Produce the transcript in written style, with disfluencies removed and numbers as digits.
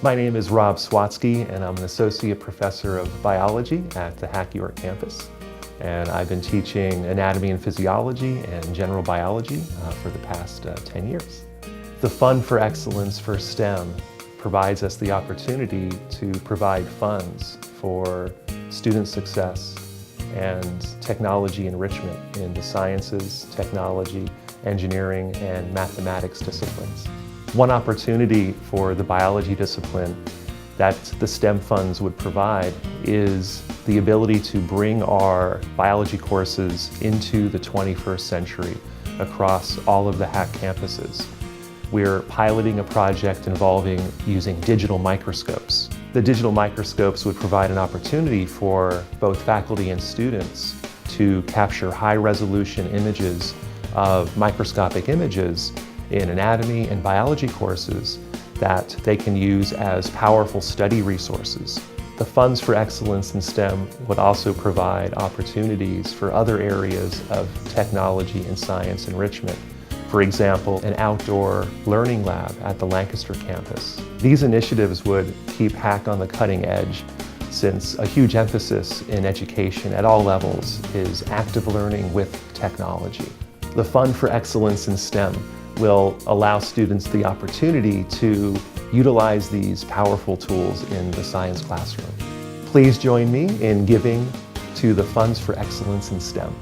My name is Rob Swatsky, and I'm an Associate Professor of Biology at the Hack York campus. And I've been teaching anatomy and physiology and general biology for the past 10 years. The Fund for Excellence for STEM provides us the opportunity to provide funds for student success and technology enrichment in the sciences, technology, engineering, and mathematics disciplines. One opportunity for the biology discipline that the STEM funds would provide is the ability to bring our biology courses into the 21st century across all of the Hack campuses. We're piloting a project involving using digital microscopes. The digital microscopes would provide an opportunity for both faculty and students to capture high-resolution images of microscopic images in anatomy and biology courses that they can use as powerful study resources. The Funds for Excellence in STEM would also provide opportunities for other areas of technology and science enrichment. For example, an outdoor learning lab at the Lancaster campus. These initiatives would keep Hack on the cutting edge, since a huge emphasis in education at all levels is active learning with technology. The Fund for Excellence in STEM will allow students the opportunity to utilize these powerful tools in the science classroom. Please join me in giving to the Funds for Excellence in STEM.